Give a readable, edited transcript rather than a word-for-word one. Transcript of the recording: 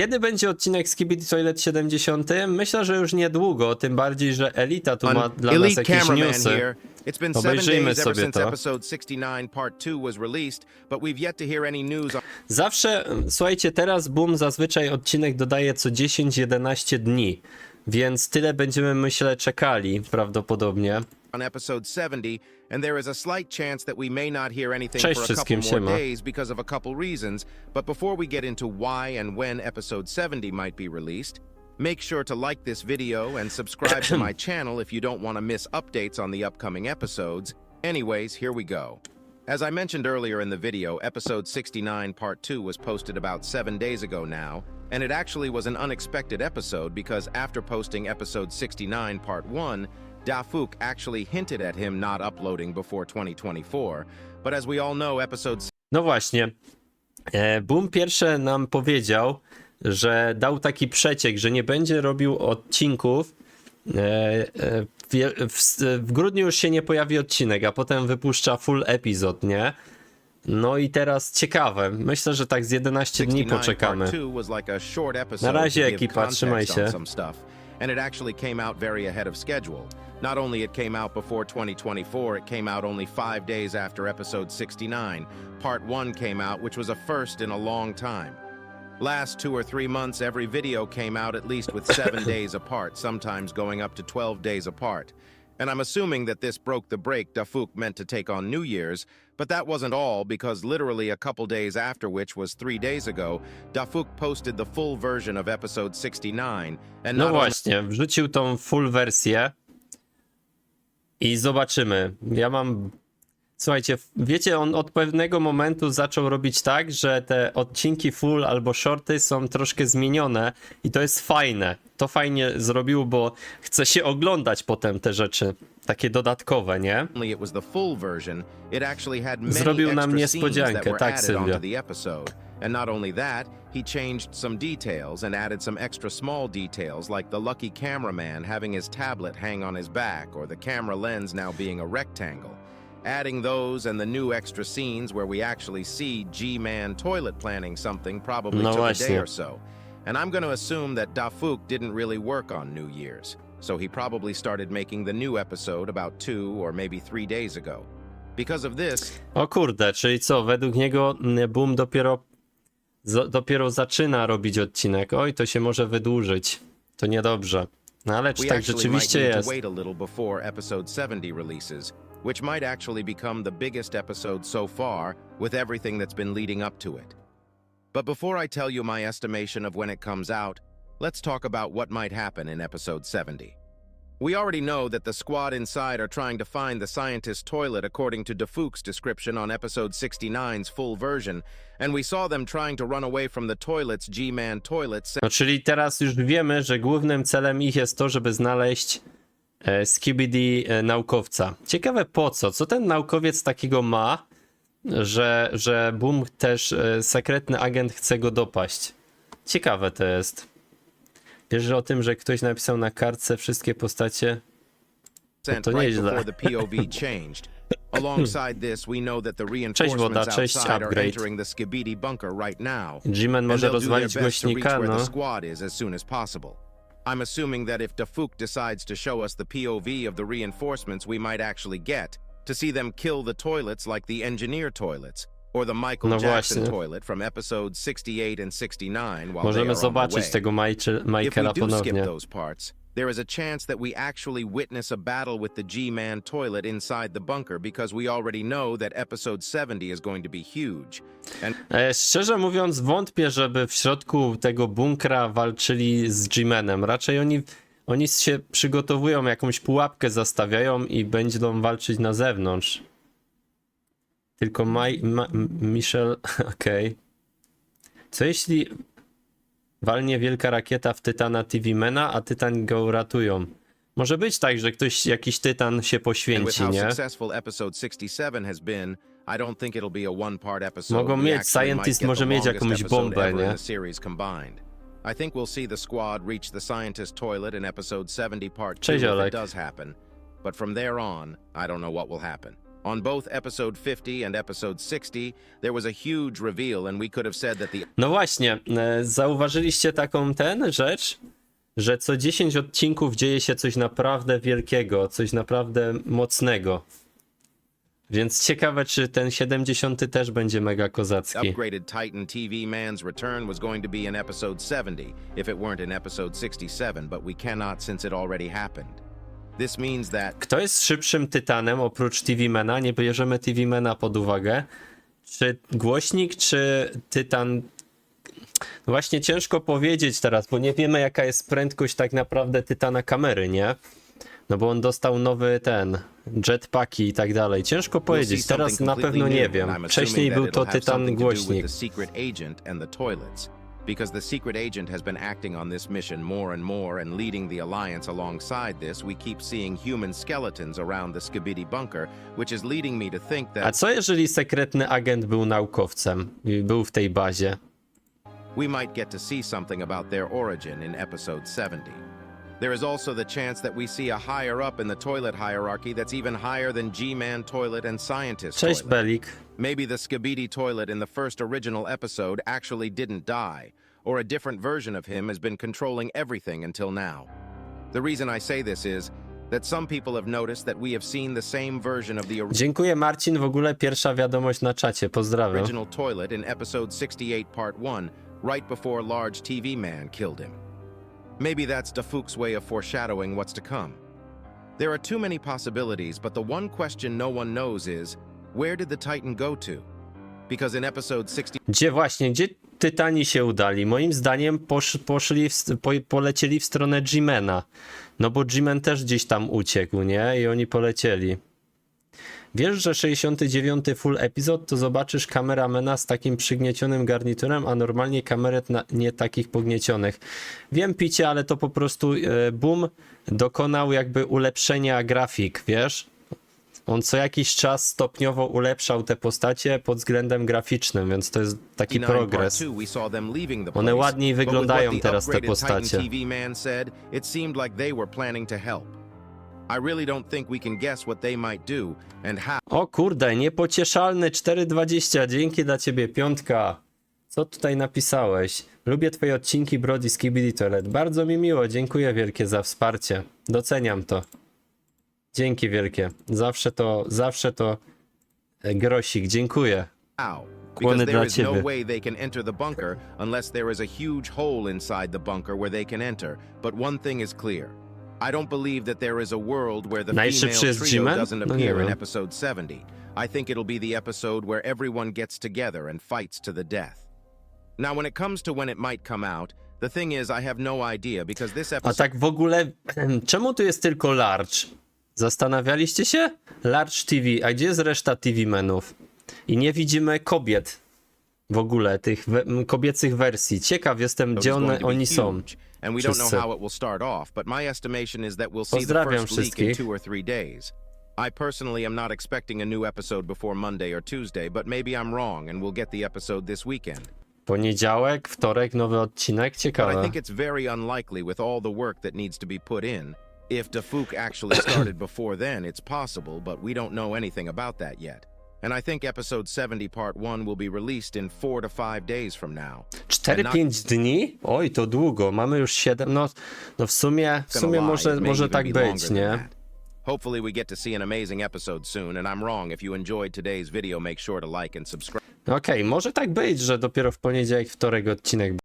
Kiedy będzie odcinek Skibidi Toilet 70? Myślę, że już niedługo, tym bardziej, że Elita tu ma dla nas jakieś newsy. Obejrzyjmy sobie to. Zawsze, słuchajcie, teraz Boom zazwyczaj odcinek dodaje co 10-11 dni, więc tyle będziemy, myślę, czekali prawdopodobnie. On episode 70, and there is a slight chance that we may not hear anything Cześć for a couple wszystkim, more siema. days because of a couple reasons. But before we get into why and when episode 70 might be released, make sure to like this video and subscribe to my channel if you don't want to miss updates on the upcoming episodes. Anyways, here we go. As I mentioned earlier in the video, episode 69 part 2 was posted about 7 days ago now, and it actually was an unexpected episode because after posting episode 69 part 1, Dafuk actually hinted at him not uploading before 2024, but as we all know, episode... No właśnie, Boom pierwsze nam powiedział, że dał taki przeciek, że nie będzie robił odcinków. W grudniu już się nie pojawi odcinek, a potem wypuszcza full epizod, nie? No i teraz ciekawe, myślę, że tak z 11 dni poczekamy. Na razie ekipa, trzymaj się. And it actually came out very ahead of schedule. Not only it came out before 2024, it came out only 5 days after episode 69. Part 1 came out, which was a first in a long time. Last 2 or 3 months, every video came out at least with 7 days apart, sometimes going up to 12 days apart. And I'm assuming that this broke the break Dafuk meant to take on New Year's, but that wasn't all, because literally a couple days after, which was 3 days ago, Dafuk posted the full version of episode 69. And No właśnie, wrzucił tą full wersję i zobaczymy. Ja mam... Słuchajcie, wiecie, on od pewnego momentu zaczął robić tak, że te odcinki full albo shorty są troszkę zmienione i to jest fajne. To fajnie zrobił, bo chce się oglądać potem te rzeczy, takie dodatkowe, nie? Zrobił nam niespodziankę, tak, Sylwia. And not only that, he changed some details and added some extra small details like the lucky cameraman having his tablet hang on his back or the camera lens now being a rectangle. Adding those and the new extra scenes where we actually see G-Man toilet planning something probably took a day or so. And I'm going to assume that Dafuk didn't really work on New Year's, so he probably started making the new episode about 2 or maybe 3 days ago. Because of this... O kurde, czyli co, według niego Boom dopiero zaczyna robić odcinek. Oj, to się może wydłużyć. To niedobrze. No ale czy tak rzeczywiście jest? Which might actually become the biggest episode so far, with everything that's been leading up to it. But before I tell you my estimation of when it comes out, let's talk about what might happen in episode 70. We already know that the squad inside are trying to find the scientist's toilet according to Dafuk's description on episode 69's full version, and we saw them trying to run away from the toilets G-Man toilets. No, czyli teraz już wiemy, że głównym celem ich jest to, żeby znaleźć Skibidi naukowca. Ciekawe po co? Co ten naukowiec takiego ma, że Boom też sekretny agent chce go dopaść? Ciekawe to jest. Wiesz o tym, że ktoś napisał na kartce wszystkie postacie? No to nieźle. Cześć woda, cześć upgrade. G-Man może rozwalić głośnika, no. I'm assuming that if Dafuk decides to show us the POV of the reinforcements we might actually get, to see them kill the toilets like the engineer toilets, or the Michael Jackson toilet from episodes 68 and 69 while możemy they are zobaczyć on the way. tego Michaela If we do skip ponownie. those parts, there is a chance that we actually witness a battle with the G-Man toilet inside the bunker because we already know that episode 70 is going to be huge. And Szczerze mówiąc, wątpię, żeby w środku tego bunkra walczyli z G-Manem. Raczej oni się przygotowują, jakąś pułapkę zastawiają i będą walczyć na zewnątrz. Tylko Michel, okej. Co jeśli walnie wielka rakieta w Tytana TV-Mana, a Tytan go uratują? Może być tak, że ktoś, jakiś Tytan się poświęci, nie? Mogą mieć, Scientist może mieć jakąś bombę, nie? I think we'll see the squad reach the scientist toilet in episode 70 part 2 Cześć, if Olek. it does happen. But from there on, I don't know what will happen. On both episode 50 and episode 60, there was a huge reveal and we could have said that the No właśnie, zauważyliście taką rzecz, że co 10 odcinków dzieje się coś naprawdę wielkiego, coś naprawdę mocnego. Więc ciekawe, czy ten 70 też będzie mega kozacki. upgraded Titan TV man's return was going to be in episode 70 if it weren't in episode 67, but we cannot since it already happened. This means that Kto jest szybszym tytanem oprócz TV-Mana? Nie bierzemy TV-Mana pod uwagę. Czy głośnik, czy tytan? No właśnie ciężko powiedzieć teraz, bo nie wiemy jaka jest prędkość tak naprawdę tytana kamery, nie? No bo on dostał nowy jetpacki i tak dalej. Ciężko powiedzieć, teraz na pewno nie wiem. Wcześniej był to tytan głośnik. Because the secret agent has been acting on this mission more and leading the Alliance alongside this, we keep seeing human skeletons around the Skibidi bunker, which is leading me to think A that co jeżeli sekretny agent był naukowcem i był w tej bazie? we might get to see something about their origin in episode 70. There is also the chance that we see a higher up in the toilet hierarchy that's even higher than G-Man toilet and Scientist Cześć toilet. Belik. Maybe the Skibidi toilet in the first original episode actually didn't die, or a different version of him has been controlling everything until now. The reason I say this is that some people have noticed that we have seen the same version of the Dziękuję Marcin, w ogóle pierwsza wiadomość na czacie, pozdrawiam. original toilet in episode 68 part 1, right before large TV man killed him. Maybe that's Dafook's way of foreshadowing what's to come. There are too many possibilities, but the one question no one knows is, where did the Titan go to? Because in episode 60... Gdzie tytani się udali? Moim zdaniem polecieli w stronę G-Mana. No bo G-Man też gdzieś tam uciekł, nie? I oni polecieli. Wiesz, że 69 full epizod to zobaczysz kameramana z takim przygniecionym garniturem, a normalnie kamerę nie takich pogniecionych. Wiem, Picie, ale to po prostu Boom dokonał jakby ulepszenia grafik, wiesz? On co jakiś czas stopniowo ulepszał te postacie pod względem graficznym, więc to jest taki progres. One ładniej wyglądają teraz, te postacie. I really don't think we can guess what they might do and how. O kurde, niepocieszalny 4,20, dzięki dla ciebie, piątka. Co tutaj napisałeś? Lubię twoje odcinki Brody Skibidi Toilet. Bardzo mi miło, dziękuję wielkie za wsparcie. Doceniam to. Dzięki wielkie. Zawsze to grosik, dziękuję. Because there is no way they can enter the bunker unless there is a huge hole inside the bunker where they can enter. But one thing is clear. I don't believe that there is a world where the female trio doesn't appear in episode 70. I think it'll be the episode where everyone gets together and fights to the death. Now, when it comes to when it might come out, the thing is I have no idea because this episode... A tak w ogóle, czemu tu jest tylko Large? Zastanawialiście się? Large TV, a gdzie jest reszta TV menów? I nie widzimy kobiet w ogóle, tych kobiecych wersji. Ciekaw jestem, gdzie oni są. And we don't know how it will start off, but my estimation is that we'll see the first leak in 2 or 3 days. I personally am not expecting a new episode before Monday or Tuesday, but maybe I'm wrong and we'll get the episode this weekend. Poniedziałek, wtorek, nowy odcinek, ciekawe. But I think it's very unlikely with all the work that needs to be put in. If Dafook actually started before then, it's possible, but we don't know anything about that yet. And I think episode 70 part 1 will be released in 4 to 5 days from now. 4-5 dni? Oj, to długo. Mamy już 7. No w sumie może tak być, nie? Hopefully we get to see an amazing episode soon, and I'm wrong. If you enjoyed today's video, make sure to like and subscribe. Okej, może tak być, że dopiero w poniedziałek, wtorek odcinek